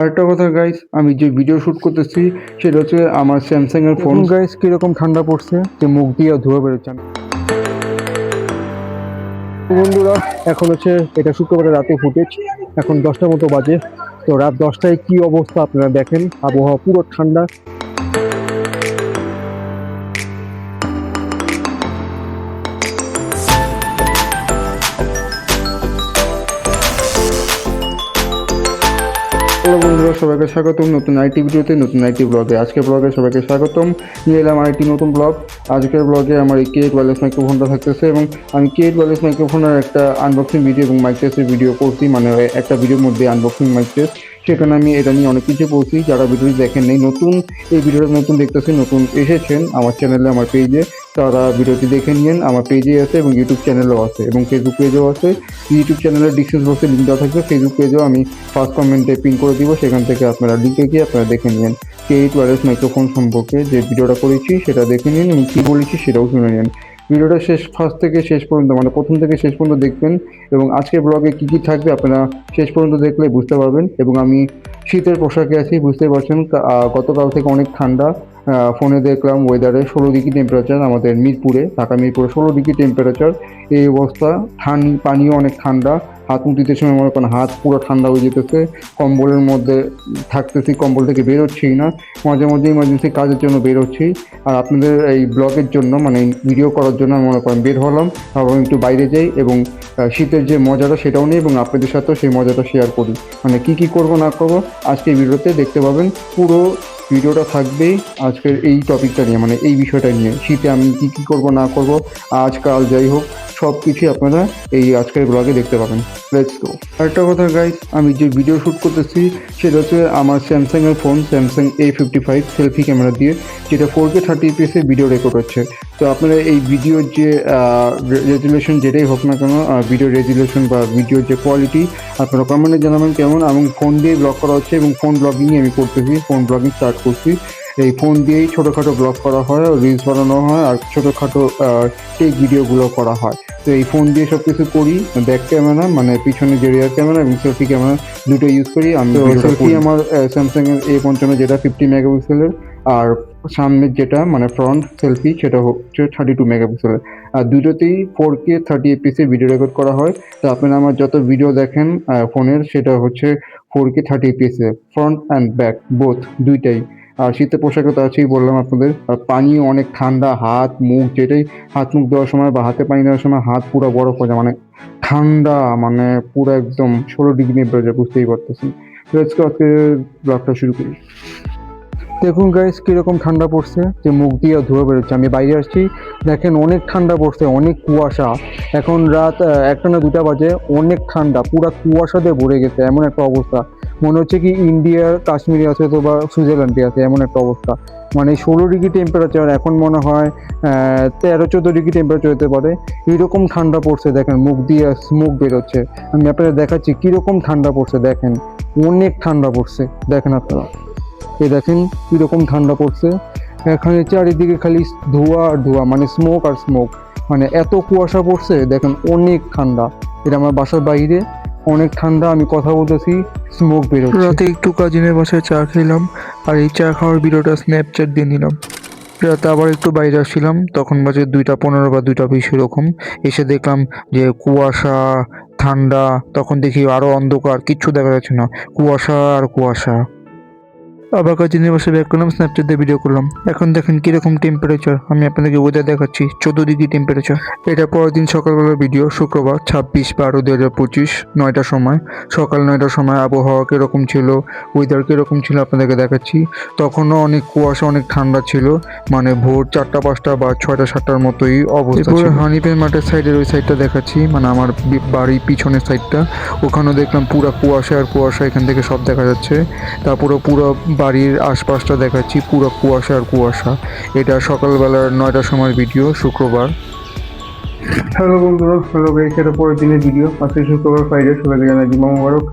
আরেকটা কথা গাইস, আমি যে ভিডিও শুট করতেছি সেটা হচ্ছে আমার স্যামসাং এর ফোন। গাইস কিরকম ঠান্ডা পড়ছে যে মুখ দিয়ে ধোয়া বেরোচ্ছে। তো বন্ধুরা, এখন হচ্ছে এটা শুক্রবারের রাতে ফুটেজ, এখন 10টার মতো বাজে। তো রাত 10টায় কি অবস্থা আপনারা দেখেন, আবহাওয়া পুরো ঠান্ডা। হ্যালো বন্ধুরা, সবাইকে স্বাগতম নতুন আইটি ভিডিওতে, নতুন আইটি ব্লগে। আজকের ব্লগে সবাইকে স্বাগতম, নিয়ে এলাম আইটি নতুন ব্লগ। আজকের ব্লগে আমার এই K8 ওয়্যারলেস মাইক্রোফোনটা থাকতেছে এবং আমি K8 ওয়্যারলেস মাইক্রোফোনের একটা আনবক্সিং ভিডিও এবং মাইক টেস্টের ভিডিও করছি, মানে একটা ভিডিওর মধ্যে আনবক্সিং মাইক টেস্ট। সেখানে আমি এটা নিয়ে অনেক কিছু বলছি। যারা ভিডিওটি দেখেন নেই, নতুন এই ভিডিওটা নতুন দেখতেছেন, নতুন এসেছেন আমার চ্যানেলে, আমার পেজে, তারা ভিডিওটি দেখে নিন। আমার পেজে আছে এবং ইউটিউব চ্যানেলও আছে এবং ফেসবুক পেজও আছে। ইউটিউব চ্যানেলের ডিসক্রিপশন বক্সে লিঙ্ক দেওয়া থাকবে, ফেসবুক পেজেও আমি ফার্স্ট কমেন্টে পিন করে দিব, সেখান থেকে আপনারা লিঙ্কে গিয়ে আপনারা দেখে নিন K8 ওয়্যারলেস মাইক্রোফোন সম্পর্কে যে ভিডিওটা করেছি সেটা দেখে নিন এবং কী বলেছি সেটাও শুনে নিন। ভিডিওটা ফার্স্ট থেকে শেষ পর্যন্ত, মানে প্রথম থেকে শেষ পর্যন্ত দেখবেন এবং আজকের ব্লগে কী কী থাকবে আপনারা শেষ পর্যন্ত দেখলে বুঝতে পারবেন। এবং আমি শীতের পোশাকে আছি, বুঝতেই পারছেন। গতকাল থেকে অনেক ঠান্ডা। ফোনে দেখলাম ওয়েদারে 16 ডিগ্রি টেম্পারেচার, আমাদের মিরপুরে, ঢাকা মিরপুরে 16 ডিগ্রি টেম্পারেচার। এই অবস্থা, পানিও অনেক ঠান্ডা। হাত মুখ দিতে সময় মনে করেন হাত পুরো ঠান্ডা হয়ে যেতেছে। কম্বলের মধ্যে থাকতেছি, কম্বল থেকে বেরোচ্ছিই না। মাঝে মাঝে ইমার্জেন্সি কাজের জন্য বেরোচ্ছি, আর আপনাদের এই ব্লগের জন্য, মানে ভিডিও করার জন্য আমি মনে করেন বের হলাম। ভাবলাম একটু বাইরে যাই এবং শীতের যে মজাটা সেটাও নিই এবং আপনাদের সাথেও সেই মজাটা শেয়ার করি। মানে কি করব না করব আজকে এই ভিডিওতে দেখতে পাবেন। পুরো ভিডিওটা থাকবে আজকের এই টপিকটা নিয়ে, মানে এই বিষয়টা নিয়ে, শীতে আমি কি করব না করব, আজকাল যাই হোক, সব কিছুই আপনারা এই আজকের ব্লগে দেখতে পাবেন। Let's go. আরেকটা কথা গাইস, আমি যে ভিডিও শ্যুট করতেছি সেটা হচ্ছে আমার স্যামসাং এর phone, Samsung A55 selfie camera দিয়ে, যেটা 4K 30fps ভিডিও রেকর্ড হচ্ছে। তো আপনারা এই ভিডিওর যে রেজুলেশন যেটাই হোক না কেন, ভিডিও রেজুলেশন বা ভিডিওর যে কোয়ালিটি, আপনারা কমেন্টে জানাবেন কেমন। এবং ফোন দিয়ে ব্লগ করা হচ্ছে এবং ফোন ব্লগিংই আমি করতেছি, ফোন ব্লগিং স্টার্ট করছি। এই ফোন দিয়েই ছোটোখাটো ব্লগ করা হয়, রিলস বানানো হয়, আর ছোটোখাটো টেক ভিডিওগুলো করা হয়। তো এই ফোন দিয়ে সব কিছু করি। ব্যাক ক্যামেরা, মানে পিছনে যে রিয়ার ক্যামেরা এবং সেলফি ক্যামেরা, দুটো ইউজ করি আমি। সেলফি আমার স্যামসাং এর A55 যেটা 50 মেগাপিক্সেলের, আর সামনের যেটা মানে ফ্রন্ট সেলফি সেটা হচ্ছে 32 মেগাপিক্সেলের। আর দুটোতেই 4K 30fps ভিডিও রেকর্ড করা হয়। তো আপনারা আমার যত ভিডিও দেখেন ফোনের, সেটা হচ্ছে 4K 30fps front and back both, দুইটাই। আর শীতের পোশাকে তো আছেই বললাম আপনাদের। আর পানিও অনেক ঠান্ডা, হাত মুখ যেটাই, হাত মুখ দেওয়ার সময় বা হাতে পানি দেওয়ার সময় হাত পুরো বরফ হয়ে যায়, মানে ঠান্ডা, মানে পুরো একদম 16 ডিগ্রি টেম্পারেচার, বুঝতেই পারতেছেন। আজকে ব্লগটা শুরু করি। দেখুন গাইস কিরকম ঠান্ডা পড়ছে যে মুখ দিয়ে ধোয়া বেরোচ্ছে। আমি বাইরে আসছি, দেখেন অনেক ঠান্ডা পড়ছে, অনেক কুয়াশা। এখন রাত 1টা না 2টা বাজে, অনেক ঠান্ডা, পুরো কুয়াশা দিয়ে ভরে গেছে, এমন একটা অবস্থা। মনে হচ্ছে কি ইন্ডিয়ার কাশ্মীরে আছে তো বা সুইজারল্যান্ডে আছে, এমন একটা অবস্থা। মানে 16 ডিগ্রি টেম্পারেচার, এখন মনে হয় 13-14 ডিগ্রি টেম্পারেচার হতে পারে। এইরকম ঠান্ডা পড়ছে, দেখেন মুখ দিয়ে স্মোক বেরোচ্ছে। আমি আপনাদের দেখাচ্ছি কীরকম ঠান্ডা পড়ছে, দেখেন অনেক ঠান্ডা পড়ছে, দেখেন আপনারা। এই দেখেন কিরকম ঠান্ডা পড়ছে। এখানে চারিদিকে খালি ধোঁয়া আর ধোঁয়া, মানে স্মোক আর স্মোক, মানে এত কুয়াশা পড়ছে, দেখেন অনেক ঠান্ডা। এটা আমার বাসার বাইরে, অনেক ঠান্ডা, আমি কথা বলতেছি, স্মোক বেরোচ্ছে। রাতে একটু কাজিনের বাসায় চা খেলাম, আর এই চা খাওয়ার ভিডিওটা স্ন্যাপচ্যাট দিয়ে নিলাম। রাতে আবার একটু বাইরে আসছিলাম, তখন বাজে 2:15 বা 2:20 এরকম। এসে দেখলাম যে কুয়াশা, ঠান্ডা, তখন দেখি আরো অন্ধকার, কিচ্ছু দেখা যাচ্ছে না, কুয়াশা আর কুয়াশা। আবার কাজিনের বাসায় ব্যাক করলাম, স্ন্যাপচ্যাট দিয়ে ভিডিও করলাম। এখন দেখেন কিরকম টেম্পারেচার, আমি আপনাদেরকে ওয়েদার দেখাচ্ছি, 14 ডিগ্রি টেম্পারেচার। এটা পরের দিন সকালবেলার ভিডিও, শুক্রবার 26/12/2025, 9টার সময়, সকাল 9টার সময় আবহাওয়া কীরকম ছিল, ওয়েদার কীরকম ছিল আপনাদেরকে দেখাচ্ছি। তখনও অনেক কুয়াশা, অনেক ঠান্ডা ছিল, মানে ভোর 4টা-5টা বা 6টা-7টার মতোই অবস্থা ছিল। হানিফের মাঠের সাইডের ওই সাইডটা দেখাচ্ছি, মানে আমার বাড়ির পিছনের সাইডটা, ওখানেও দেখলাম পুরো কুয়াশা আর কুয়াশা, এখান থেকে সব দেখা যাচ্ছে। তারপরে পুরো বাড়ির আশপাশটা দেখাচ্ছি, পুরো কুয়াশা আর কুয়াশা। এটা সকালবেলার 9টার সময় ভিডিও, শুক্রবার। হ্যালো বন্ধুরা, হ্যালো গাইস, এটা পরের দিনের ভিডিও। আজকে শুক্রবার, ফ্রাইডে, সবাইকে জানাই জুমা মোবারক।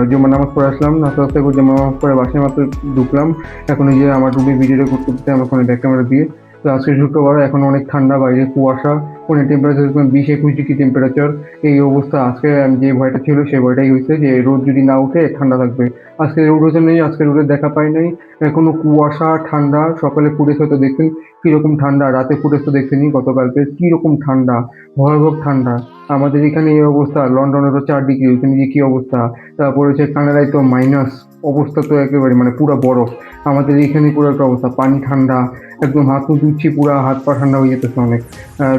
জুমা নামাজ পড়ে আসলাম, নাস্তা করে জুমা নামাজ পড়ে বাসায় মাত্র ঢুকলাম। এখন এই যে আমার রুমে ভিডিওটা করতে আমার ফোনে ব্যাক ক্যামেরা দিয়ে। তো আজকে শুক্রবার, এখন অনেক ঠান্ডা, বাইরে কুয়াশা, ফোনের টেম্পারেচার 20-21 ডিগ্রি টেম্পারেচার। এই অবস্থা। আজকে আমি যে ভয়টা ছিল সেই ভয়টাই হয়েছে যে রোদ যদি না উঠে ঠান্ডা থাকবে। আজকে রোদ ওঠে নেই, আজকে রোদের দেখা পাই নাই। এখনো কুয়াশা, ঠান্ডা। সকালে ফুটেজ হয়তো দেখছেন কিরকম ঠান্ডা, রাতে ফুটেজ তো দেখছেনি গতকালকে কিরকম ঠান্ডা, ভয়াবহ ঠান্ডা। আমাদের এখানে এই অবস্থা, লন্ডনে তো 4 ডিগ্রি, ওইখানে যে কি অবস্থা। তারপর হচ্ছে কানাডায় তো মাইনাস, অবস্থা তো একেবারে মানে পুরো বরফ। আমাদের এখানে পুরো একটা অবস্থা, পানি ঠান্ডা, একদম হাত মুখ ধুচ্ছি, পুরো হাত পা ঠান্ডা হয়ে যেতেছে অনেক।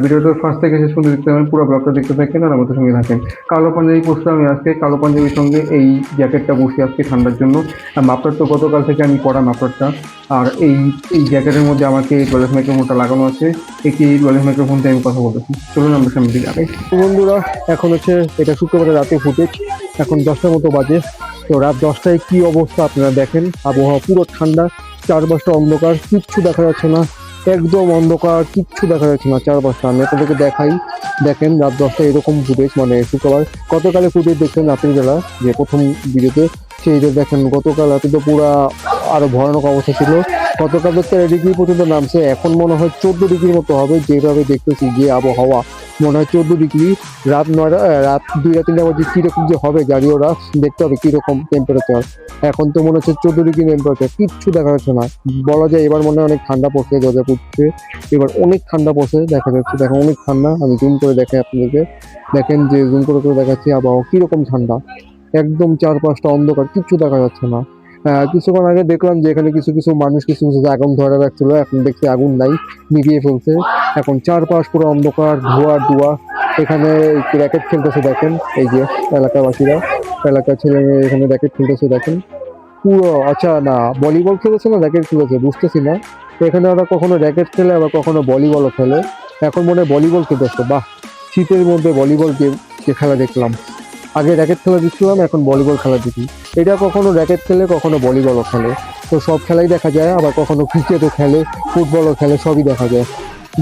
ভিডিওটা ফার্স্ট থেকে শেষ পর্যন্ত দেখতে পাবেন, পুরো ব্লগটা দেখতে থাকেন আর আমাদের সঙ্গে থাকেন। কালো পাঞ্জাবি পরছি আমি আজকে, কালো পাঞ্জাবির সঙ্গে এই জ্যাকেটটা পরছি আজকে ঠান্ডার জন্য। আর মাফলার তো গতকাল থেকে আমি পরা মাফলারটা। আর এই এই জ্যাকেটের মধ্যে আমাকে ওয়্যারলেস মাইক্রোফোনটা লাগানো আছে। এই ওয়্যারলেস মাইক্রোফোন দিয়ে আমি কথা বলতেছি। চলুন আমরা সামনের দিকে আগাই। তো বন্ধুরা, এখন হচ্ছে এটা শুক্রবারের রাতে ফুটেজ, এখন 10টার মতো বাজে। তো রাত 10টায় কি অবস্থা আপনারা দেখেন, আবহাওয়া পুরো ঠান্ডা, চারপাশটা অন্ধকার, কিচ্ছু দেখা যাচ্ছে না, একদম অন্ধকার, কিচ্ছু দেখা যাচ্ছে না চারপাশটা। আমি আপনাদেরকে দেখাই, দেখেন রাত 10টায় এরকম ফুটেজ, মানে শুক্রবার। গতকালে ফুটেজ দেখছেন আপনি যারা, যে প্রথম ভিডিওতে, সেইটা দেখেন গতকাল রাতে তো পুরা আরো ভয়ানক অবস্থা ছিল। গতকাল তো 13 ডিগ্রি পর্যন্ত নামছে, এখন মনে হয় 14 ডিগ্রির মতো হবে, যেভাবে দেখতেছি যে আবহাওয়া, মনে হয় 14 ডিগ্রি। রাত 9টা, রাত 2টা 3টা বাজে কিরকম যে হবে জানি, ওরা দেখতে হবে কিরকম টেম্পারেচার। এখন তো মনে হচ্ছে 14 ডিগ্রি টেম্পারেচার, কিচ্ছু দেখা যাচ্ছে না। বলা যায় এবার মনে হয় অনেক ঠান্ডা পড়ছে, গজা পড়ছে, এবার অনেক ঠান্ডা পড়ছে দেখা যাচ্ছে। দেখেন অনেক ঠান্ডা, আমি জুম করে দেখাই আপনাদেরকে, দেখেন যে জুম করে করে দেখাচ্ছি আবহাওয়া কিরকম ঠান্ডা, একদম চারপাশটা অন্ধকার, কিচ্ছু দেখা যাচ্ছে না। কিছুক্ষণ আগে দেখলাম যে এখানে কিছু কিছু মানুষ কিছু কিছু আগুন ধরে রাখছিল, এখন দেখছি আগুন নাই, নিভিয়ে ফেলছে। এখন চারপাশ পুরো অন্ধকার, ধোয়া ধোয়া। এখানে র্যাকেট খেলতেছে দেখেন, এই যে এলাকাবাসীরা, এলাকার ছেলে মেয়ে এখানে র্যাকেট খেলতেছে দেখেন পুরো। আচ্ছা, না ভলিবল খেলেছে না র্যাকেট খেলেছে বুঝতেছি না। তো এখানে ওরা কখনো র্যাকেট খেলে, আবার কখনো ভলিবলও খেলে। এখন মনে হয় ভলিবল খেলতেছে। বাহ, শীতের মধ্যে ভলিবল গেম খেলা দেখলাম। আগে র্যাকেট খেলা দেখছিলাম, এখন ভলিবল খেলা দেখি। এটা কখনো র্যাকেট খেলে, কখনো ভলিবলও খেলে। তো সব খেলাই দেখা যায়, আবার কখনো ক্রিকেটও খেলে, ফুটবলও খেলে, সবই দেখা যায়।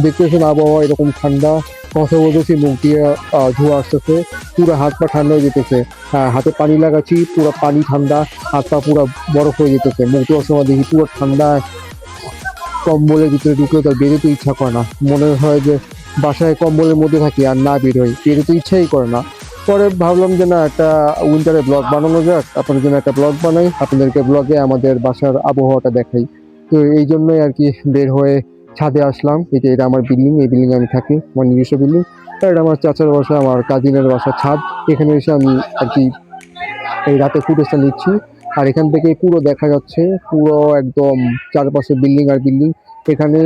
দেখতেছেন আবহাওয়া এরকম ঠান্ডা, কথা বলতেছি মুখ দিয়ে ধোঁয়া আসতেছে, পুরো হাত পা ঠান্ডা হয়ে যেতেছে। হাতে পানি লাগাচ্ছি, পুরো পানি ঠান্ডা, হাত পা পুরো বরফ হয়ে যেতেছে। মুখ ধোয়ার সময় দেখি পুরো ঠান্ডা, কম্বলের ভিতরে ঢুকে তার বেরোতে ইচ্ছা করে না, মনে হয় যে বাসায় কম্বলের মধ্যে থাকি আর না বেরোই, বেরোতে ইচ্ছাই করে না। পরে ভাবলাম যে না, একটা উইন্টারে ব্লগ বানানো যাক, আপনাদের জন্য একটা ব্লগ বানাই, আপনাদেরকে ব্লগে আমাদের বাসার আবহাওয়াটা দেখাই। তো এই জন্যই আর কি বের হয়ে ছাদে আসলাম। এটা আমার বিল্ডিং, এই বিল্ডিং আমি থাকি, আমার নিজস্ব বিল্ডিং। এটা আমার চাচার বাসা, আমার কাজিনের বাসা ছাদ। এখানে এসে আমি আর কি এই রাতে ফুটেজটা নিচ্ছি। আর এখান থেকে পুরো দেখা যাচ্ছে, পুরো একদম চারপাশে বিল্ডিং আর বিল্ডিং। এখানে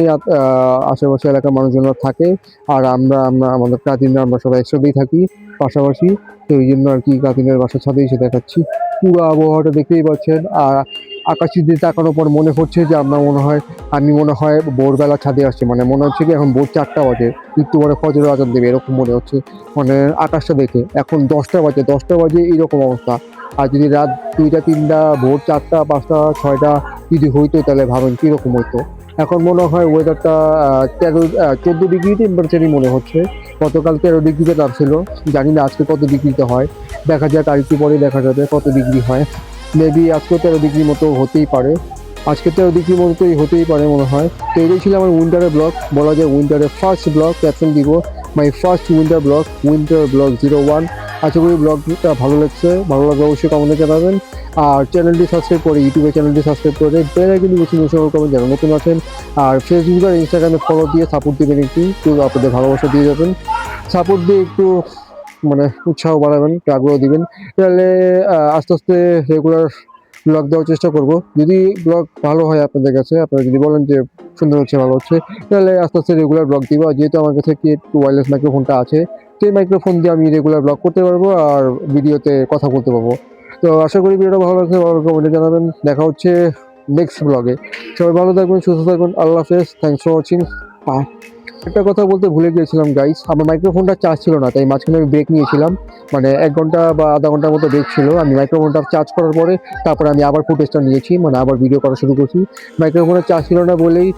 আশেপাশে এলাকার মানুষজনরা থাকে, আর আমরা আমরা আমাদের কাজিনরা আমরা সবাই একসাথেই থাকি পাশাপাশি। তো এই জন্য আর কি কাজিনের বাসার ছাদে এসে দেখাচ্ছি পুরো আবহাওয়াটা, দেখতেই পাচ্ছেন। আর আকাশের দিকে তাকানোর পর মনে হচ্ছে যে আমি মনে হয় ভোরবেলা ছাদে আসছি, মানে মনে হচ্ছে কি এখন ভোর 4টা বাজে, একটু পরে ফজরের আজান দেবে, এরকম মনে হচ্ছে। মানে আকাশটা দেখে এখন 10টা বাজে, 10টা বাজে এইরকম অবস্থা। আর যদি রাত 2টা 3টা, ভোর 4টা 5টা 6টা যদি হইতো, তাহলে ভাবেন কিরকম হইতো। এখন মনে হয় ওয়েদারটা 14 ডিগ্রি টেম্পারেচারই মনে হচ্ছে। গতকাল 13 ডিগ্রিতে নামছিল, জানি না আজকে কত ডিগ্রিতে হয়, দেখা যাক, আর একটু পরে দেখা যাবে কত ডিগ্রি হয়। মেবি আজকে 13 ডিগ্রির মতো হতেই পারে, আজকে 13 ডিগ্রির মতোই হতেই পারে মনে হয়। তো এটাই ছিল আমার উইন্টারের ব্লগ, বলা যায় উইন্টারের ফার্স্ট ব্লগ, ক্যাপশন দিব মাই ফার্স্ট উইন্টার ব্লগ 01। আশা করি ব্লগটা ভালো লাগছে, ভালো লাগলে অবশ্যই কমেন্টে জানাবেন। আর চ্যানেলটি সাবস্ক্রাইব করে, ইউটিউবে চ্যানেলটি সাবস্ক্রাইব করে বেল আইকনটি বেশি কমেন্ট যারা নতুন আছেন। আর ফেসবুক আর ইনস্টাগ্রামে ফলো দিয়ে সাপোর্ট দেবেন, একটু আপনাদের ভালোবাসা দিয়ে যাবেন, সাপোর্ট দিয়ে একটু মানে উৎসাহ বাড়াবেন, একটু আগ্রহ দিবেন। তাহলে আস্তে আস্তে রেগুলার ব্লগ দেওয়ার চেষ্টা করব। যদি ব্লগ ভালো হয় আপনাদের কাছে, আপনারা যদি বলেন যে সুন্দর হচ্ছে, ভালো হচ্ছে, তাহলে আস্তে আস্তে রেগুলার ব্লগ দিব। আর যেহেতু আমার কাছে কি একটু ওয়্যারলেস মাইক্রোফোনটা আছে, সেই মাইক্রোফোন দিয়ে আমি রেগুলার ব্লগ করতে পারবো আর ভিডিওতে কথা বলতে পারবো। তো আশা করি ভিডিওটা ভালো লাগছে, ভালো কমেন্টে জানাবেন। দেখা হচ্ছে নেক্সট ব্লগে। সবাই ভালো থাকবেন, সুস্থ থাকবেন, আল্লাহ হাফেজ, থ্যাংকস ফর ওয়াচিং, বাই। একটা কথা বলতে ভুলে গিয়েছিলাম গাইস, আমার মাইক্রোফোনটা চার্জ ছিল না, তাই মাঝখানে আমি ব্রেক নিয়েছিলাম, মানে 1 ঘন্টা বা আধা ঘন্টার মতো ব্রেক ছিল। আমি মাইক্রোফোনটা চার্জ করার পরে তারপরে আমি আবার ফুটেজটা নিয়েছি, মানে আবার ভিডিও করা শুরু করছি। মাইক্রোফোনের চার্জ ছিল না বলেই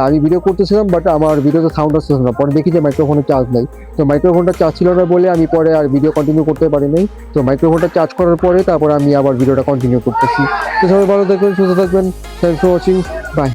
আমি ভিডিও করতেছিলাম, বাট আমার ভিডিওতে সাউন্ড আসতেছে না। পরে দেখি যে মাইক্রোফোনে চার্জ নেই, তো মাইক্রোফোনটা চার্জ ছিল না বলে আমি পরে আর ভিডিও কন্টিনিউ করতে পারি নাই। তো মাইক্রোফোনটা চার্জ করার পরে তারপরে আমি আবার ভিডিওটা কন্টিনিউ করতেছি। তো সবাই ভালো থাকবেন, সুস্থ থাকবেন, থ্যাংকস ফর ওয়াচিং, বাই।